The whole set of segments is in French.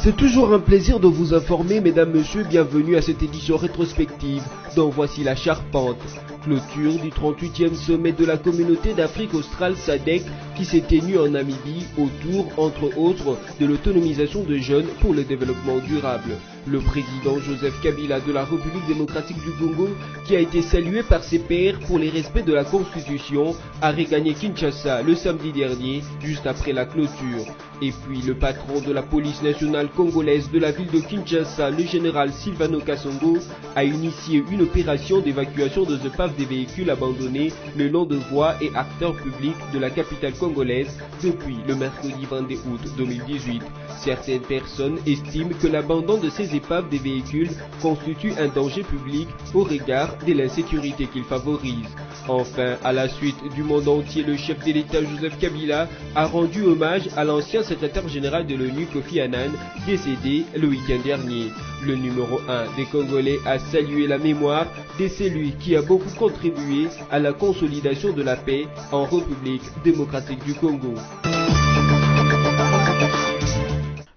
C'est toujours un plaisir de vous informer, mesdames, messieurs, bienvenue à cette édition rétrospective dont voici la charpente. Clôture du 38e sommet de la communauté d'Afrique australe SADC qui s'est tenu en Namibie autour, entre autres, de l'autonomisation de jeunes pour le développement durable. Le président Joseph Kabila de la République démocratique du Congo, qui a été salué par ses pairs pour les respects de la Constitution, a regagné Kinshasa le samedi dernier, juste après la clôture. Et puis le patron de la police nationale congolaise de la ville de Kinshasa, le général Silvano Kasongo, a initié une opération d'évacuation de épaves des véhicules abandonnés le long de voies et acteurs publics de la capitale congolaise depuis le mercredi 22 août 2018. Certaines personnes estiment que l'abandon de ces épaves des véhicules constitue un danger public au regard de l'insécurité qu'il favorise. Enfin, à la suite du monde entier, le chef de l'État Joseph Kabila a rendu hommage à l'ancien secrétaire général de l'ONU Kofi Annan, décédé le week-end dernier. Le numéro 1 des Congolais a salué la mémoire de celui qui a beaucoup contribué à la consolidation de la paix en République démocratique du Congo.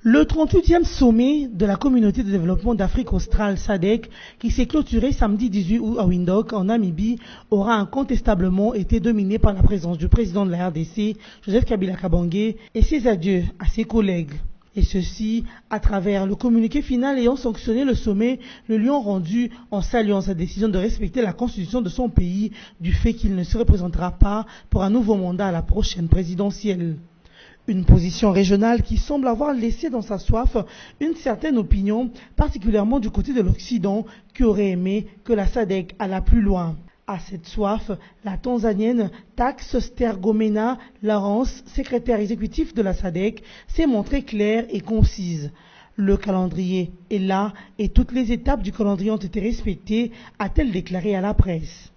Le 38e sommet de la communauté de développement d'Afrique australe SADC, qui s'est clôturé samedi 18 août à Windhoek en Namibie, aura incontestablement été dominé par la présence du président de la RDC, Joseph Kabila Kabange, et ses adieux à ses collègues. Et ceci à travers le communiqué final ayant sanctionné le sommet, le lui ont rendu en saluant sa décision de respecter la constitution de son pays du fait qu'il ne se représentera pas pour un nouveau mandat à la prochaine présidentielle. Une position régionale qui semble avoir laissé dans sa soif une certaine opinion, particulièrement du côté de l'Occident, qui aurait aimé que la SADC alla plus loin. À cette soif, la Tanzanienne Tax Stergomena Lawrence, secrétaire exécutif de la SADC, s'est montrée claire et concise. Le calendrier est là et toutes les étapes du calendrier ont été respectées, a-t-elle déclaré à la presse.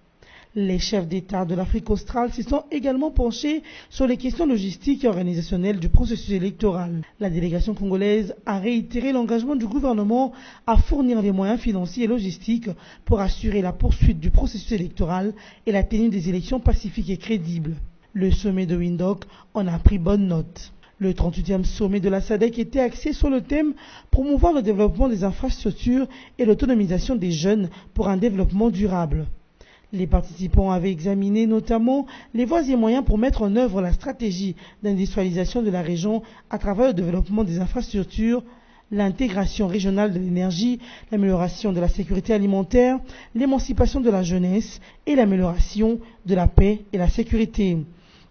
Les chefs d'État de l'Afrique australe se sont également penchés sur les questions logistiques et organisationnelles du processus électoral. La délégation congolaise a réitéré l'engagement du gouvernement à fournir les moyens financiers et logistiques pour assurer la poursuite du processus électoral et la tenue des élections pacifiques et crédibles. Le sommet de Windhoek en a pris bonne note. Le 38e sommet de la SADC était axé sur le thème « Promouvoir le développement des infrastructures et l'autonomisation des jeunes pour un développement durable ». Les participants avaient examiné notamment les voies et moyens pour mettre en œuvre la stratégie d'industrialisation de la région à travers le développement des infrastructures, l'intégration régionale de l'énergie, l'amélioration de la sécurité alimentaire, l'émancipation de la jeunesse et l'amélioration de la paix et la sécurité.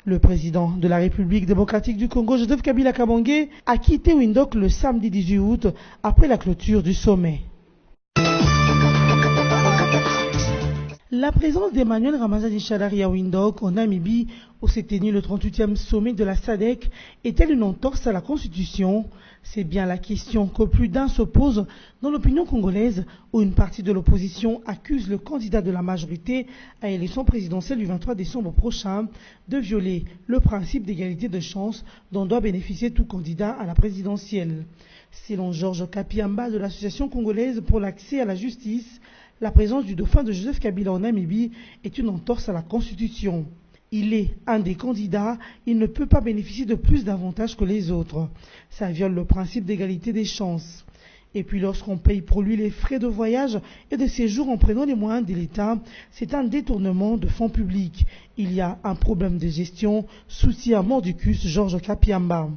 Le président de la République démocratique du Congo, Joseph Kabila Kabange, a quitté Windhoek le samedi 18 août après la clôture du sommet. La présence d'Emmanuel Ramazani Shadary à Windhoek, en Namibie, où s'est tenu le 38e sommet de la SADC, est-elle une entorse à la Constitution? C'est bien la question que plus d'un se pose dans l'opinion congolaise, où une partie de l'opposition accuse le candidat de la majorité à l'élection présidentielle du 23 décembre prochain de violer le principe d'égalité de chance dont doit bénéficier tout candidat à la présidentielle. Selon Georges Kapiamba de l'Association congolaise pour l'accès à la justice, la présence du dauphin de Joseph Kabila en Namibie est une entorse à la Constitution. Il est un des candidats, il ne peut pas bénéficier de plus d'avantages que les autres. Ça viole le principe d'égalité des chances. Et puis lorsqu'on paye pour lui les frais de voyage et de séjour en prenant les moyens de l'État, c'est un détournement de fonds publics. Il y a un problème de gestion, soutient mordicus Georges Kapiamba.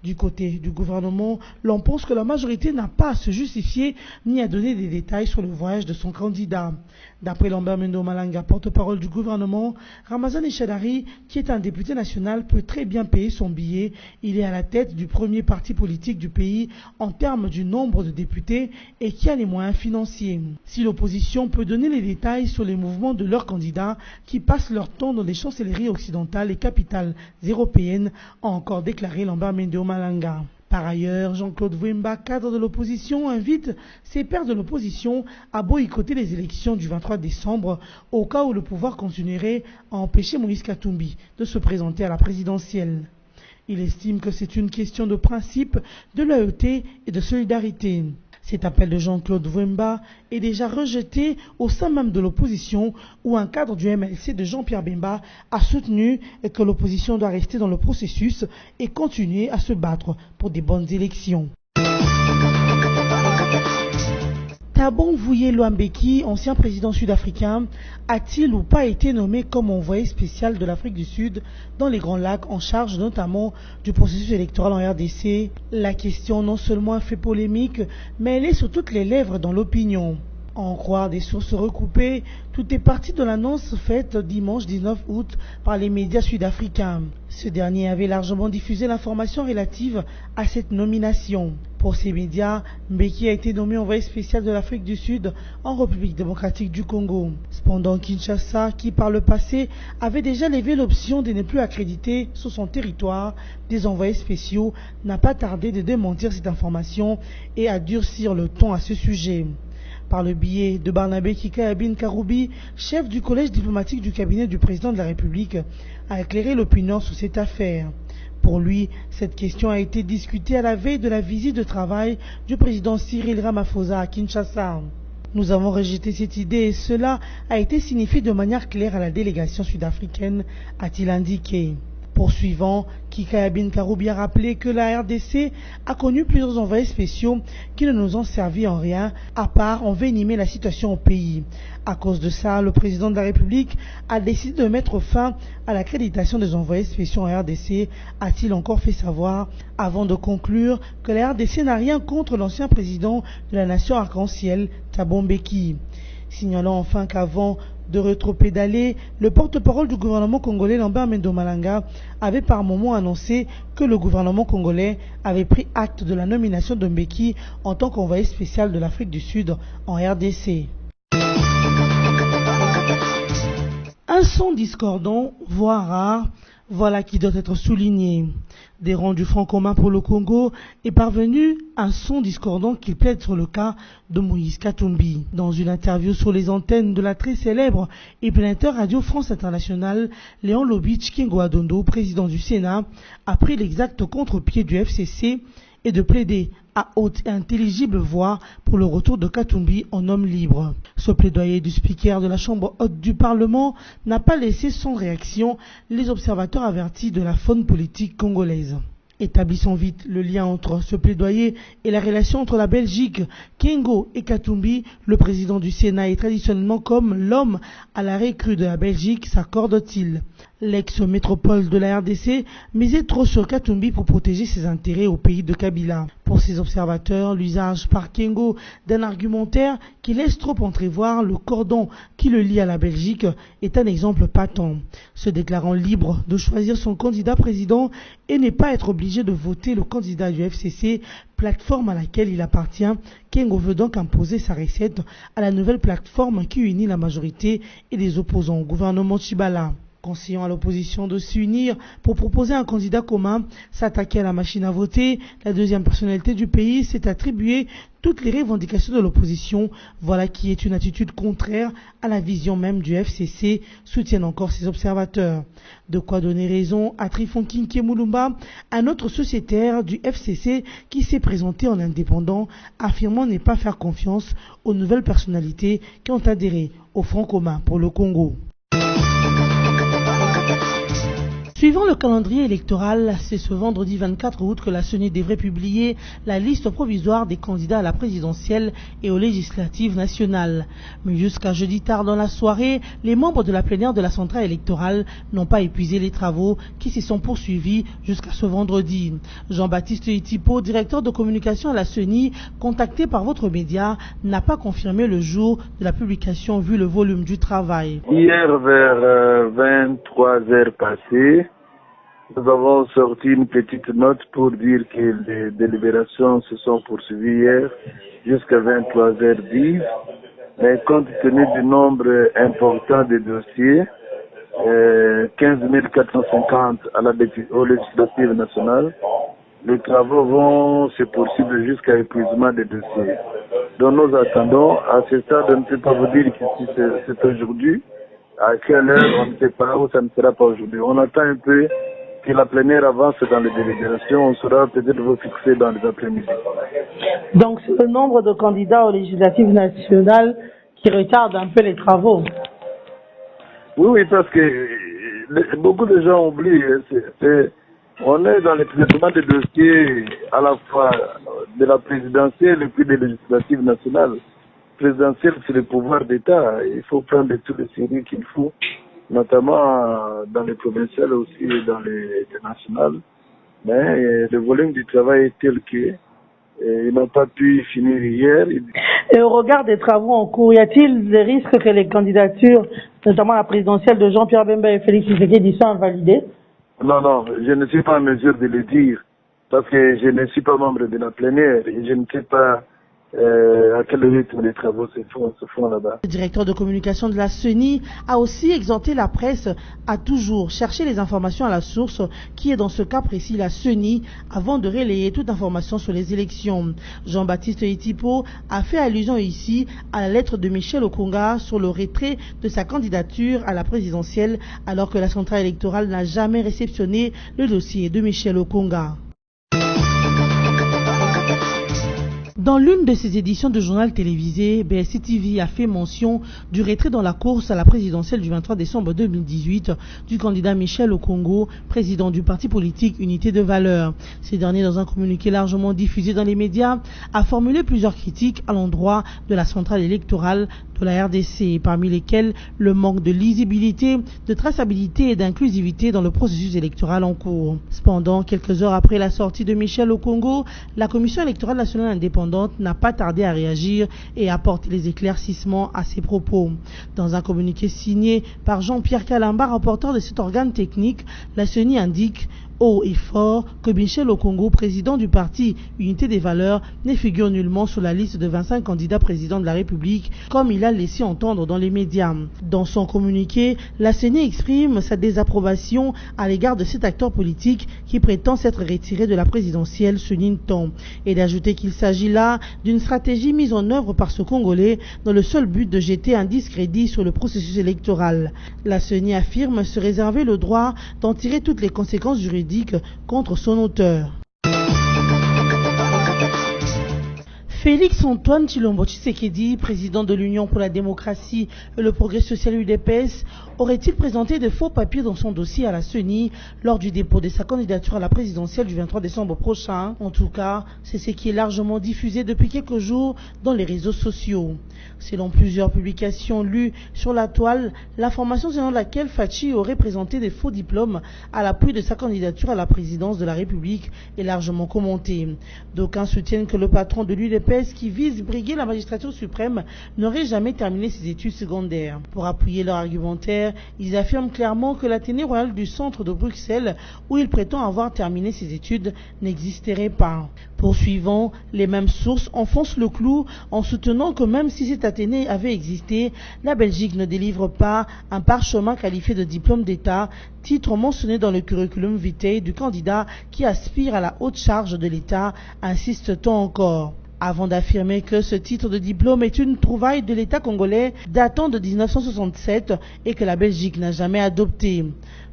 Du côté du gouvernement, l'on pense que la majorité n'a pas à se justifier ni à donner des détails sur le voyage de son candidat. D'après Lambert Mendo Malanga, porte-parole du gouvernement, Ramazani Shadary, qui est un député national, peut très bien payer son billet. Il est à la tête du premier parti politique du pays en termes du nombre de députés et qui a les moyens financiers. Si l'opposition peut donner les détails sur les mouvements de leurs candidats qui passent leur temps dans les chancelleries occidentales et capitales européennes, a encore déclaré Lambert Mendo Malanga. Par ailleurs, Jean-Claude Wemba, cadre de l'opposition, invite ses pairs de l'opposition à boycotter les élections du 23 décembre au cas où le pouvoir continuerait à empêcher Moïse Katumbi de se présenter à la présidentielle. Il estime que c'est une question de principe, de loyauté et de solidarité. Cet appel de Jean-Claude Wemba est déjà rejeté au sein même de l'opposition où un cadre du MLC de Jean-Pierre Bemba a soutenu que l'opposition doit rester dans le processus et continuer à se battre pour des bonnes élections. Thabo Mbeki, ancien président sud-africain, a-t-il ou pas été nommé comme envoyé spécial de l'Afrique du Sud dans les Grands Lacs, en charge notamment du processus électoral en RDC? La question non seulement a fait polémique, mais elle est sur toutes les lèvres dans l'opinion. À en croire des sources recoupées, tout est parti de l'annonce faite dimanche 19 août par les médias sud-africains. Ce dernier avait largement diffusé l'information relative à cette nomination. Pour ces médias, Mbeki a été nommé envoyé spécial de l'Afrique du Sud en République démocratique du Congo. Cependant, Kinshasa, qui par le passé avait déjà levé l'option de ne plus accréditer sur son territoire des envoyés spéciaux, n'a pas tardé de démentir cette information et à durcir le ton à ce sujet. Par le biais de Barnabé Kikayabin Karoubi, chef du collège diplomatique du cabinet du président de la République, a éclairé l'opinion sur cette affaire. Pour lui, cette question a été discutée à la veille de la visite de travail du président Cyril Ramaphosa à Kinshasa. Nous avons rejeté cette idée et cela a été signifié de manière claire à la délégation sud-africaine, a-t-il indiqué. Poursuivant, Kikayabin Karoubi a rappelé que la RDC a connu plusieurs envoyés spéciaux qui ne nous ont servi en rien, à part envenimer la situation au pays. À cause de ça, le président de la République a décidé de mettre fin à l'accréditation des envoyés spéciaux en RDC, a-t-il encore fait savoir, avant de conclure que la RDC n'a rien contre l'ancien président de la nation arc-en-ciel, Thabo Mbeki. Signalant enfin qu'avant de rétropédaler, le porte-parole du gouvernement congolais, Lambert Mendo Malanga, avait par moments annoncé que le gouvernement congolais avait pris acte de la nomination de Mbeki en tant qu'envoyé spécial de l'Afrique du Sud en RDC. Un son discordant, voire rare, voilà qui doit être souligné. Des rangs du Front commun pour le Congo est parvenu un son discordant qui plaide sur le cas de Moïse Katumbi. Dans une interview sur les antennes de la très célèbre et planétaire Radio France Internationale, Léon Lobich Kingo-Adondo, président du Sénat, a pris l'exact contre-pied du FCC et de plaider à haute et intelligible voix pour le retour de Katumbi en homme libre. Ce plaidoyer du speaker de la Chambre haute du Parlement n'a pas laissé sans réaction les observateurs avertis de la faune politique congolaise. Établissons vite le lien entre ce plaidoyer et la relation entre la Belgique, Kingo et Katumbi. Le président du Sénat est traditionnellement comme l'homme à la récrue de la Belgique, s'accorde-t-il. L'ex-métropole de la RDC misait trop sur Katumbi pour protéger ses intérêts au pays de Kabila. Pour ces observateurs, l'usage par Kingo d'un argumentaire qui laisse trop entrevoir le cordon qui le lie à la Belgique est un exemple patent. Se déclarant libre de choisir son candidat président et ne pas être obligé de voter le candidat du FCC, plateforme à laquelle il appartient, Kingo veut donc imposer sa recette à la nouvelle plateforme qui unit la majorité et les opposants au gouvernement Tshibala. Conseillant à l'opposition de s'unir pour proposer un candidat commun, s'attaquer à la machine à voter, la deuxième personnalité du pays s'est attribuée toutes les revendications de l'opposition. Voilà qui est une attitude contraire à la vision même du FCC, soutiennent encore ses observateurs. De quoi donner raison à Trifon Kinké Moulumba, un autre sociétaire du FCC qui s'est présenté en indépendant, affirmant ne pas faire confiance aux nouvelles personnalités qui ont adhéré au Front commun pour le Congo. Suivant le calendrier électoral, c'est ce vendredi 24 août que la CENI devrait publier la liste provisoire des candidats à la présidentielle et aux législatives nationales. Mais jusqu'à jeudi tard dans la soirée, les membres de la plénière de la centrale électorale n'ont pas épuisé les travaux qui s'y sont poursuivis jusqu'à ce vendredi. Jean-Baptiste Itipo, directeur de communication à la CENI, contacté par votre média, n'a pas confirmé le jour de la publication vu le volume du travail. Hier vers 23 heures passées, nous avons sorti une petite note pour dire que les délibérations se sont poursuivies hier jusqu'à 23h10. Mais compte tenu du nombre important de dossiers, 15 450 aux législatives nationales, les travaux vont se poursuivre jusqu'à l'épuisement des dossiers. Donc nous attendons, à ce stade, on ne peut pas vous dire que si c'est aujourd'hui, à quelle heure, on ne sait pas, ou ça ne sera pas aujourd'hui. On attend un peu que la plénière avance dans les délibérations, on sera peut-être vous fixer dans les après-midi. Donc c'est le nombre de candidats aux législatives nationales qui retarde un peu les travaux. Oui, parce que beaucoup de gens oublient. On est dans le traitement des dossiers à la fois de la présidentielle et puis des législatives nationales. présidentielle, c'est le pouvoir d'État. Il faut prendre tout le sérieux qu'il faut, notamment dans les provinciales aussi et dans les nationales. Mais le volume du travail est tel que ils n'ont pas pu finir hier. Et au regard des travaux en cours, y a-t-il des risques que les candidatures, notamment la présidentielle de Jean-Pierre Bemba et Félix Tshisekedi, soient invalidées? Non, je ne suis pas en mesure de le dire parce que je ne suis pas membre de la plénière et je ne sais pas à quel rythme les travaux se font là-bas. Le directeur de communication de la CENI a aussi exhorté la presse à toujours chercher les informations à la source, qui est dans ce cas précis la CENI, avant de relayer toute information sur les élections. Jean-Baptiste Itipo a fait allusion ici à la lettre de Michel Okonga sur le retrait de sa candidature à la présidentielle, alors que la centrale électorale n'a jamais réceptionné le dossier de Michel Okonga. Dans l'une de ses éditions de journal télévisé, BSC TV a fait mention du retrait dans la course à la présidentielle du 23 décembre 2018 du candidat Michel Okongo, président du parti politique Unité de Valeurs. Ces derniers, dans un communiqué largement diffusé dans les médias, a formulé plusieurs critiques à l'endroit de la centrale électorale de la RDC, parmi lesquelles le manque de lisibilité, de traçabilité et d'inclusivité dans le processus électoral en cours. Cependant, quelques heures après la sortie de Michel Okongo, la Commission électorale nationale indépendante n'a pas tardé à réagir et à apporter les éclaircissements à ses propos. Dans un communiqué signé par Jean-Pierre Kalamba, rapporteur de cet organe technique, la CENI indique haut et fort que Michel Okongo, président du parti Unité des Valeurs, ne figure nullement sur la liste de 25 candidats présidents de la République, comme il a laissé entendre dans les médias. Dans son communiqué, la CENI exprime sa désapprobation à l'égard de cet acteur politique qui prétend s'être retiré de la présidentielle, souligne-t-on, et d'ajouter qu'il s'agit là d'une stratégie mise en œuvre par ce Congolais dans le seul but de jeter un discrédit sur le processus électoral. La CENI affirme se réserver le droit d'en tirer toutes les conséquences juridiques contre son auteur. Félix Antoine Tshilombo Tshisekedi, président de l'Union pour la démocratie et le progrès social UDPS, aurait-il présenté de faux papiers dans son dossier à la CENI lors du dépôt de sa candidature à la présidentielle du 23 décembre prochain? En tout cas, c'est ce qui est largement diffusé depuis quelques jours dans les réseaux sociaux. Selon plusieurs publications lues sur la toile, l'information selon laquelle Fachi aurait présenté des faux diplômes à l'appui de sa candidature à la présidence de la République est largement commentée. D'aucuns soutiennent que le patron de l'UDPS, qui vise briguer la magistrature suprême, n'aurait jamais terminé ses études secondaires. Pour appuyer leur argumentaire, ils affirment clairement que l'Athénée royal du centre de Bruxelles, où il prétend avoir terminé ses études, n'existerait pas. Poursuivant, les mêmes sources enfoncent le clou en soutenant que même si cet Athénée avait existé, la Belgique ne délivre pas un parchemin qualifié de diplôme d'État, titre mentionné dans le curriculum vitae du candidat qui aspire à la haute charge de l'État, insiste-t-on encore. Avant d'affirmer que ce titre de diplôme est une trouvaille de l'État congolais datant de 1967 et que la Belgique n'a jamais adopté.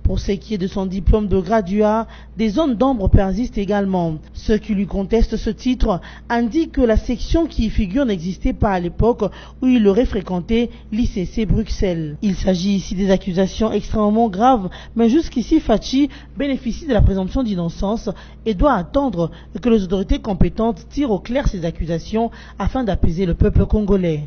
Pour ce qui est de son diplôme de graduat, des zones d'ombre persistent également. Ceux qui lui contestent ce titre indiquent que la section qui y figure n'existait pas à l'époque où il aurait fréquenté l'ICC Bruxelles. Il s'agit ici des accusations extrêmement graves, mais jusqu'ici Fachi bénéficie de la présomption d'innocence et doit attendre que les autorités compétentes tirent au clair ces accusations afin d'apaiser le peuple congolais.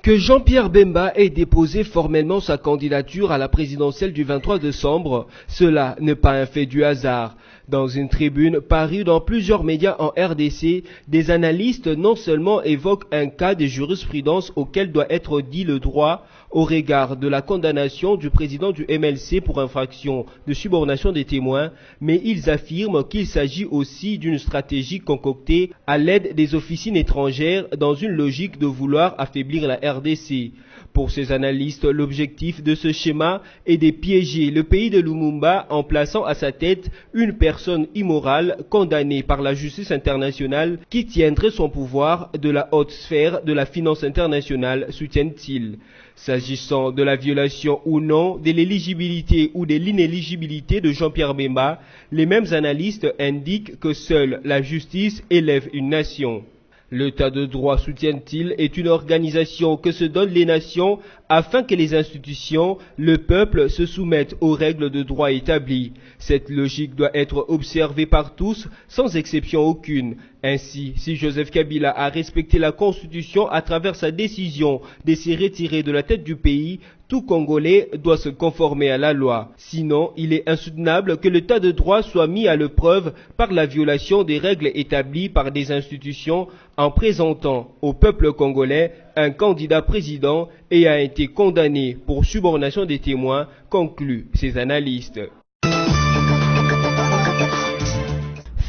Que Jean-Pierre Bemba ait déposé formellement sa candidature à la présidentielle du 23 décembre, cela n'est pas un fait du hasard. Dans une tribune parue dans plusieurs médias en RDC, des analystes non seulement évoquent un cas de jurisprudence auquel doit être dit le droit au regard de la condamnation du président du MLC pour infraction de subornation des témoins, mais ils affirment qu'il s'agit aussi d'une stratégie concoctée à l'aide des officines étrangères dans une logique de vouloir affaiblir la RDC. Pour ces analystes, l'objectif de ce schéma est de piéger le pays de Lumumba en plaçant à sa tête une personne immorale condamnée par la justice internationale qui tiendrait son pouvoir de la haute sphère de la finance internationale, soutiennent-ils. S'agissant de la violation ou non de l'éligibilité ou de l'inéligibilité de Jean-Pierre Bemba, les mêmes analystes indiquent que seule la justice élève une nation. L'État de droit, soutient-il, est une organisation que se donnent les nations afin que les institutions, le peuple, se soumettent aux règles de droit établies. Cette logique doit être observée par tous, sans exception aucune. Ainsi, si Joseph Kabila a respecté la Constitution à travers sa décision de se retirer de la tête du pays, tout Congolais doit se conformer à la loi. Sinon, il est insoutenable que l'État de droit soit mis à l'épreuve par la violation des règles établies par des institutions en présentant au peuple congolais un candidat président et a été condamné pour subornation des témoins, concluent ces analystes.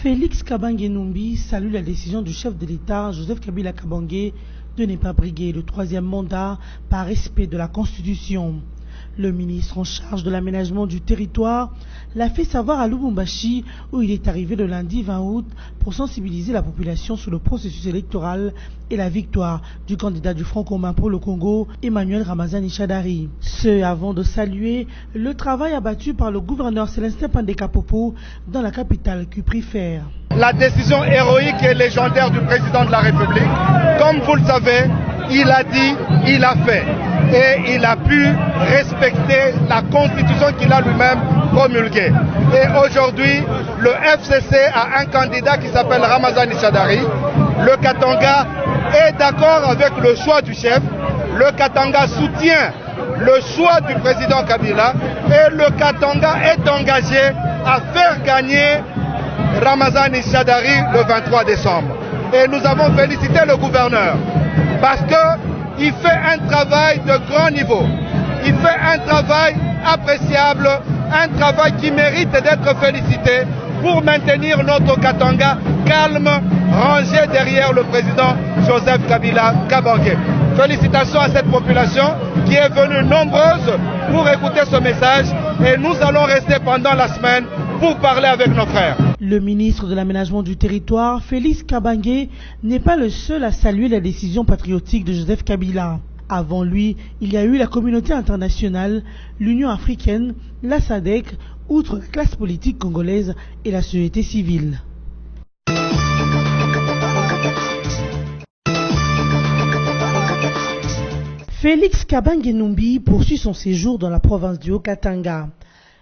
Félix Kabange-Numbi salue la décision du chef de l'État, Joseph Kabila Kabange, de ne pas briguer le troisième mandat par respect de la Constitution. Le ministre en charge de l'aménagement du territoire l'a fait savoir à Lubumbashi, où il est arrivé le lundi 20 août pour sensibiliser la population sur le processus électoral et la victoire du candidat du Front commun pour le Congo, Emmanuel Ramazani Shadari. Ce avant de saluer le travail abattu par le gouverneur Célestin Pandeka Popo dans la capitale qui prit fer. La décision héroïque et légendaire du président de la République, comme vous le savez, il a dit, il a fait. Et il a pu respecter la constitution qu'il a lui-même promulguée. Et aujourd'hui, le FCC a un candidat qui s'appelle Ramazani Shadari. Le Katanga est d'accord avec le choix du chef. Le Katanga soutient le choix du président Kabila. Et le Katanga est engagé à faire gagner Ramazani Shadari le 23 décembre. Et nous avons félicité le gouverneur parce qu'il fait un travail de grand niveau. Il fait un travail appréciable, un travail qui mérite d'être félicité pour maintenir notre Katanga calme, rangé derrière le président Joseph Kabila Kabange. Félicitations à cette population qui est venue nombreuse pour écouter ce message et nous allons rester pendant la semaine pour parler avec nos frères. Le ministre de l'aménagement du territoire, Félix Kabange, n'est pas le seul à saluer la décision patriotique de Joseph Kabila. Avant lui, il y a eu la communauté internationale, l'Union africaine, la SADC, outre la classe politique congolaise et la société civile. Félix Kabange-Numbi poursuit son séjour dans la province du Haut-Katanga.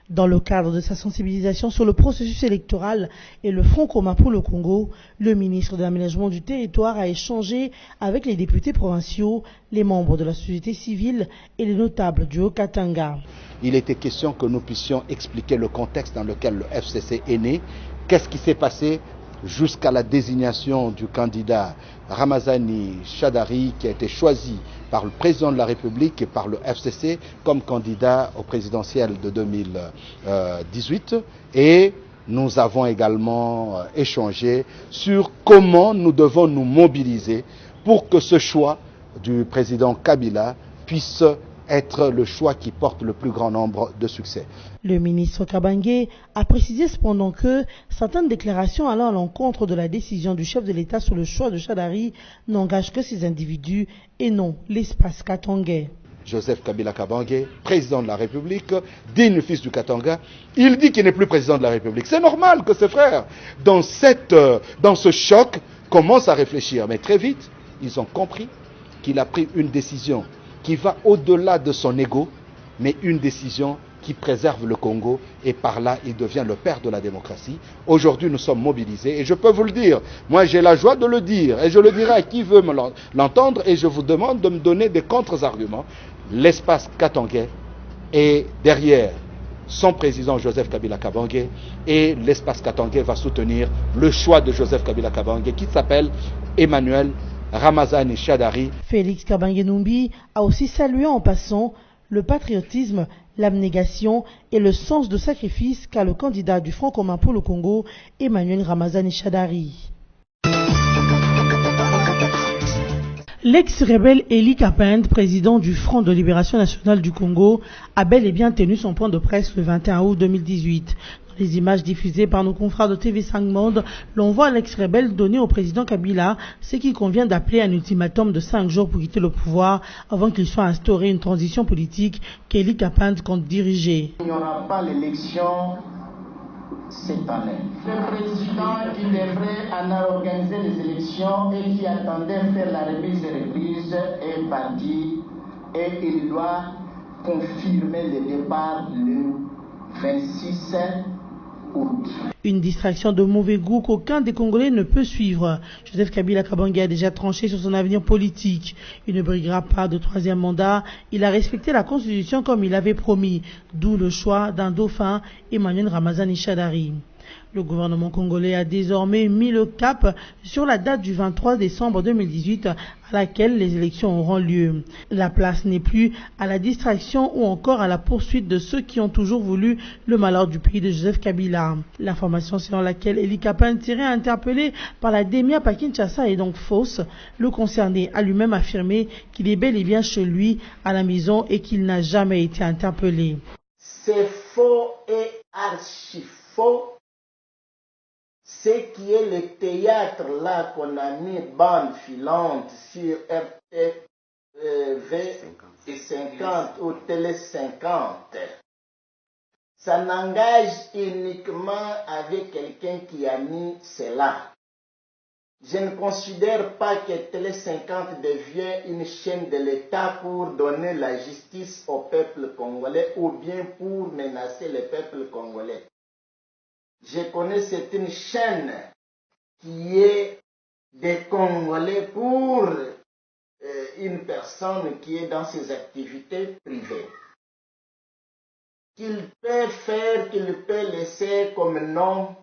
Dans le cadre de sa sensibilisation sur le processus électoral et le Front commun pour le Congo, le ministre de l'aménagement du territoire a échangé avec les députés provinciaux, les membres de la société civile et les notables du Haut-Katanga. Il était question que nous puissions expliquer le contexte dans lequel le FCC est né, qu'est-ce qui s'est passé jusqu'à la désignation du candidat Ramazani Shadari qui a été choisi par le président de la République et par le FCC comme candidat au présidentiel de 2018 et nous avons également échangé sur comment nous devons nous mobiliser pour que ce choix du président Kabila puisse être le choix qui porte le plus grand nombre de succès. Le ministre Kabange a précisé cependant que certaines déclarations allant à l'encontre de la décision du chef de l'État sur le choix de Shadari n'engagent que ces individus et non l'espace katangais. Joseph Kabila Kabange, président de la République, digne fils du Katanga, il dit qu'il n'est plus président de la République. C'est normal que ses frères, dans ce choc, commencent à réfléchir. Mais très vite, ils ont compris qu'il a pris une décision qui va au-delà de son ego, mais une décision qui préserve le Congo et par là il devient le père de la démocratie. Aujourd'hui nous sommes mobilisés et je peux vous le dire, moi j'ai la joie de le dire et je le dirai à qui veut l'entendre et je vous demande de me donner des contre-arguments. L'espace katangais est derrière son président Joseph Kabila Kabange et l'espace katangais va soutenir le choix de Joseph Kabila Kabange qui s'appelle Emmanuel Ramazani Shadari. Félix Kabange-Numbi a aussi salué en passant le patriotisme, l'abnégation et le sens de sacrifice qu'a le candidat du Front commun pour le Congo, Emmanuel Ramazani Shadari. L'ex-rebelle Eli Kapende, président du Front de libération nationale du Congo, a bel et bien tenu son point de presse le 21 août 2018. Les images diffusées par nos confrères de TV5 Monde l'on voit l'ex-rebelle donner au président Kabila ce qu'il convient d'appeler un ultimatum de 5 jours pour quitter le pouvoir avant qu'il soit instauré une transition politique qu'Eli Kapende compte diriger. Il n'y aura pas l'élection cette année. Le président qui devrait en organiser les élections et qui attendait faire la remise et reprise est parti et il doit confirmer le départ le 26 août. Une distraction de mauvais goût qu'aucun des Congolais ne peut suivre. Joseph Kabila Kabange a déjà tranché sur son avenir politique. Il ne briguera pas de troisième mandat. Il a respecté la Constitution comme il avait promis, d'où le choix d'un dauphin, Emmanuel Ramazani Shadari. Le gouvernement congolais a désormais mis le cap sur la date du 23 décembre 2018 à laquelle les élections auront lieu. La place n'est plus à la distraction ou encore à la poursuite de ceux qui ont toujours voulu le malheur du pays de Joseph Kabila. L'information selon laquelle Eli Kapin serait interpellé par la DEMIAP à Kinshasa est donc fausse. Le concerné a lui-même affirmé qu'il est bel et bien chez lui à la maison et qu'il n'a jamais été interpellé. C'est faux et archi faux. Ce qui est le théâtre là qu'on a mis bande filante sur RTV 50 ou Télé 50, ça n'engage uniquement avec quelqu'un qui a mis cela. Je ne considère pas que Télé 50 devient une chaîne de l'État pour donner la justice au peuple congolais ou bien pour menacer le peuple congolais. Je connais c'est une chaîne qui est des Congolais pour une personne qui est dans ses activités privées. Qu'il peut faire, qu'il peut laisser comme nom.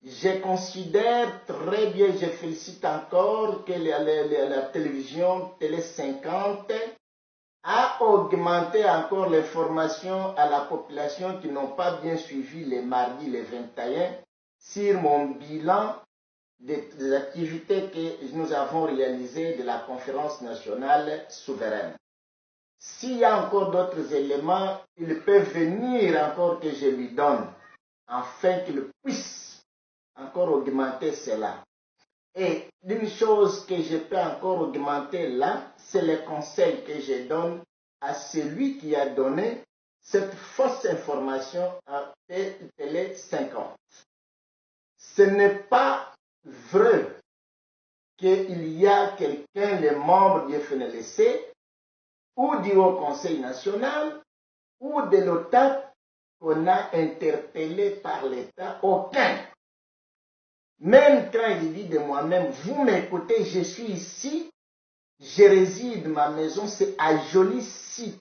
Je considère très bien, je félicite encore que la télévision Télé 50 a augmenté encore les formations à la population qui n'ont pas bien suivi les mardis, les 21, sur mon bilan des activités que nous avons réalisées de la conférence nationale souveraine. S'il y a encore d'autres éléments, il peut venir encore que je lui donne, afin qu'il puisse encore augmenter cela. Et une chose que je peux encore augmenter là, c'est le conseil que je donne à celui qui a donné cette fausse information à Télé 50. Ce n'est pas vrai qu'il y a quelqu'un, les membres du FNLC, ou du Haut Conseil national, ou de l'OTAN, qu'on a interpellé par l'État. Aucun. Même quand il dit de moi-même, vous m'écoutez, je suis ici, je réside, ma maison, c'est à Jolie Cité.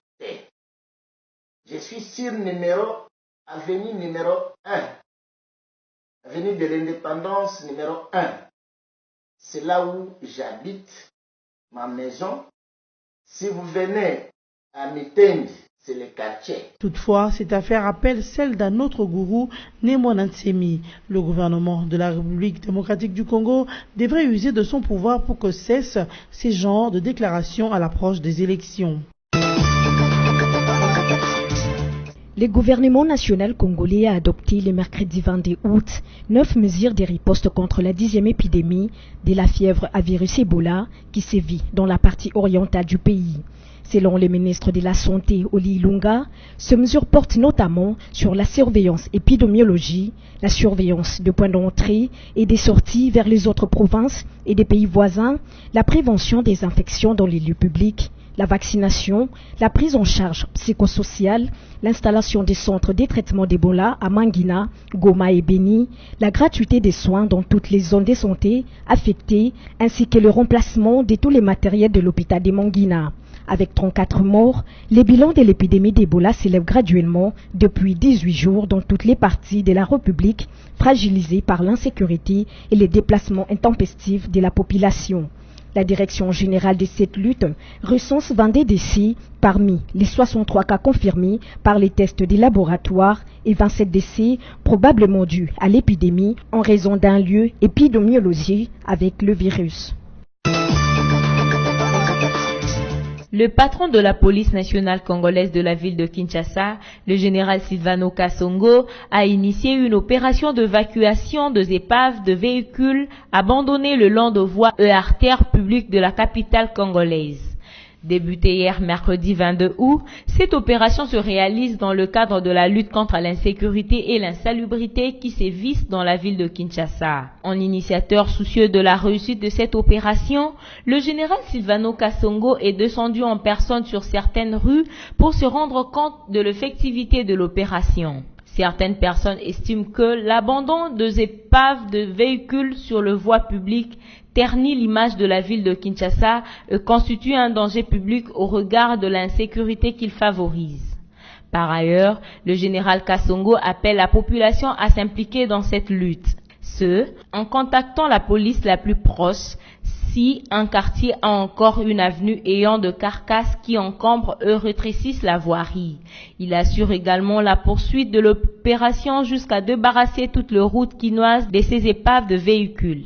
Je suis sur avenue numéro 1, avenue de l'Indépendance numéro 1. C'est là où j'habite, ma maison. Si vous venez à Mitendi, c'est le quartier. Toutefois, cette affaire rappelle celle d'un autre gourou, Némo Nansemi. Le gouvernement de la République démocratique du Congo devrait user de son pouvoir pour que cessent ces genres de déclarations à l'approche des élections. Le gouvernement national congolais a adopté le mercredi 22 août 9 mesures de riposte contre la 10e épidémie de la fièvre à virus Ebola qui sévit dans la partie orientale du pays. Selon le ministre de la Santé, Oli Ilunga, ces mesures portent notamment sur la surveillance épidémiologique, la surveillance de points d'entrée et des sorties vers les autres provinces et des pays voisins, la prévention des infections dans les lieux publics, la vaccination, la prise en charge psychosociale, l'installation des centres de traitement d'Ebola à Mangina, Goma et Beni, la gratuité des soins dans toutes les zones de santé affectées, ainsi que le remplacement de tous les matériels de l'hôpital de Mangina. Avec 34 morts, les bilans de l'épidémie d'Ebola s'élèvent graduellement depuis 18 jours dans toutes les parties de la République, fragilisées par l'insécurité et les déplacements intempestifs de la population. La direction générale de cette lutte recense 22 décès parmi les 63 cas confirmés par les tests des laboratoires et 27 décès probablement dus à l'épidémie en raison d'un lieu épidémiologique avec le virus. Le patron de la police nationale congolaise de la ville de Kinshasa, le général Silvano Kasongo, a initié une opération d'évacuation des épaves de véhicules abandonnés le long de voies et artères publiques de la capitale congolaise. Débutée hier mercredi 22 août, cette opération se réalise dans le cadre de la lutte contre l'insécurité et l'insalubrité qui sévissent dans la ville de Kinshasa. En initiateur soucieux de la réussite de cette opération, le général Silvano Kasongo est descendu en personne sur certaines rues pour se rendre compte de l'effectivité de l'opération. Certaines personnes estiment que l'abandon des épaves de véhicules sur le voie publique ternit l'image de la ville de Kinshasa et constitue un danger public au regard de l'insécurité qu'il favorise. Par ailleurs, le général Kasongo appelle la population à s'impliquer dans cette lutte. En contactant la police la plus proche, si un quartier a encore une avenue ayant de carcasses qui encombrent et rétrécissent la voirie. Il assure également la poursuite de l'opération jusqu'à débarrasser toute la route quinoise de ces épaves de véhicules.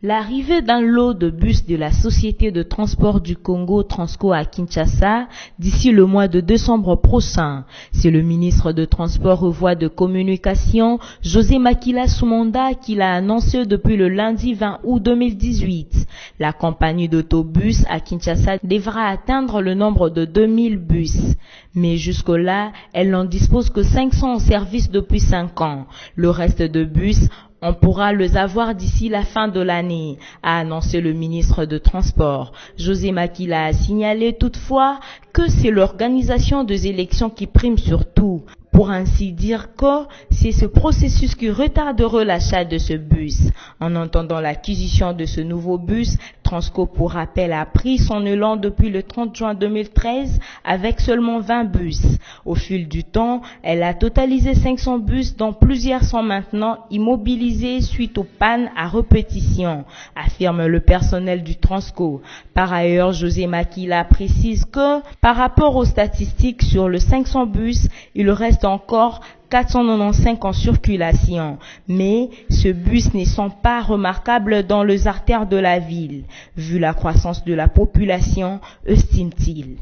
L'arrivée d'un lot de bus de la Société de transport du Congo Transco à Kinshasa d'ici le mois de décembre prochain. C'est le ministre de Transport et Voies de Communication, José Makila Soumanda, qui l'a annoncé depuis le lundi 20 août 2018. La compagnie d'autobus à Kinshasa devra atteindre le nombre de 2000 bus. Mais jusque-là, elle n'en dispose que 500 en service depuis 5 ans. Le reste de bus, on pourra les avoir d'ici la fin de l'année, a annoncé le ministre de Transport. José Makila a signalé toutefois que c'est l'organisation des élections qui prime surtout. Pour ainsi dire que c'est ce processus qui retardera l'achat de ce bus. En entendant l'acquisition de ce nouveau bus, Transco, pour rappel, a pris son élan depuis le 30 juin 2013 avec seulement 20 bus. Au fil du temps, elle a totalisé 500 bus dont plusieurs sont maintenant immobilisés suite aux pannes à répétition, affirme le personnel du Transco. Par ailleurs, José Makila précise que par rapport aux statistiques sur le 500 bus, il reste encore 495 en circulation, mais ce bus ne sont pas remarquables dans les artères de la ville, vu la croissance de la population, estime-t-il.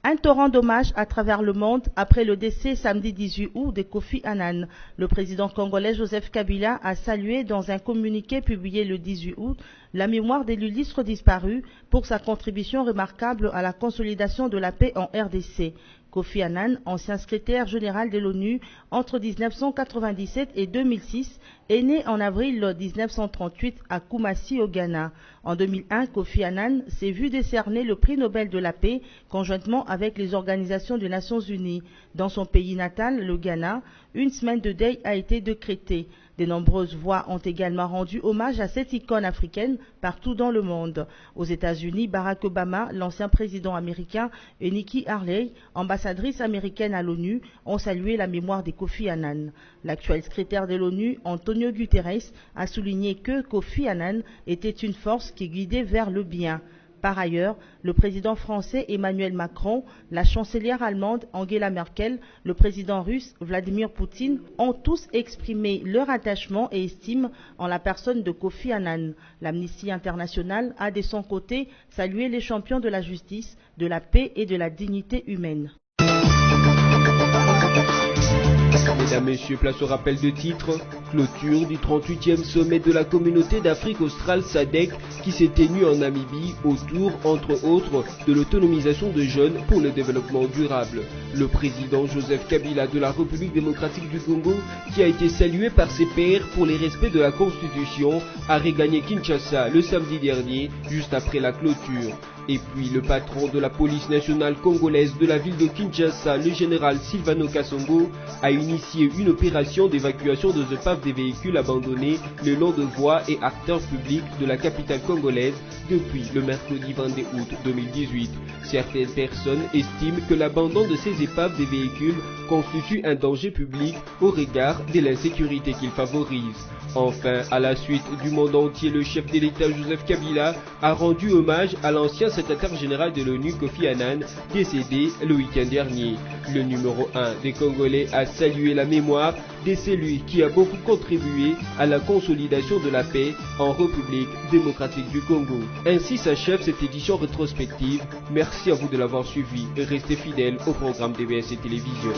Un torrent d'hommages à travers le monde après le décès samedi 18 août de Kofi Annan. Le président congolais Joseph Kabila a salué dans un communiqué publié le 18 août la mémoire de l'illustre disparu pour sa contribution remarquable à la consolidation de la paix en RDC. Kofi Annan, ancien secrétaire général de l'ONU entre 1997 et 2006, est né en avril 1938 à Kumasi au Ghana. En 2001, Kofi Annan s'est vu décerner le prix Nobel de la paix conjointement avec les organisations des Nations Unies. Dans son pays natal, le Ghana, une semaine de deuil a été décrétée. De nombreuses voix ont également rendu hommage à cette icône africaine partout dans le monde. Aux États-Unis, Barack Obama, l'ancien président américain, et Nikki Haley, ambassadrice américaine à l'ONU, ont salué la mémoire de Kofi Annan. L'actuel secrétaire de l'ONU, Antonio Guterres, a souligné que Kofi Annan était une force qui guidait vers le bien. Par ailleurs, le président français Emmanuel Macron, la chancelière allemande Angela Merkel, le président russe Vladimir Poutine ont tous exprimé leur attachement et estime en la personne de Kofi Annan. L'Amnesty International a de son côté salué les champions de la justice, de la paix et de la dignité humaine. Mesdames, Messieurs, place au rappel de titre. Clôture du 38e sommet de la communauté d'Afrique australe SADC qui s'est tenu en Namibie autour, entre autres, de l'autonomisation de jeunes pour le développement durable. Le président Joseph Kabila de la République démocratique du Congo, qui a été salué par ses pairs pour les respects de la Constitution, a regagné Kinshasa le samedi dernier, juste après la clôture. Et puis le patron de la police nationale congolaise de la ville de Kinshasa, le général Silvano Kasongo, a initié une opération d'évacuation des épaves des véhicules abandonnés le long de voies et acteurs publics de la capitale congolaise depuis le mercredi 22 août 2018. Certaines personnes estiment que l'abandon de ces épaves des véhicules constitue un danger public au regard de l'insécurité qu'il favorise. Enfin, à la suite du monde entier, le chef de l'État Joseph Kabila a rendu hommage à l'ancien secrétaire général de l'ONU Kofi Annan, décédé le week-end dernier. Le numéro 1 des Congolais a salué la mémoire de celui qui a beaucoup contribué à la consolidation de la paix en République démocratique du Congo. Ainsi s'achève cette édition rétrospective. Merci à vous de l'avoir suivi et restez fidèles au programme DBS et Télévision.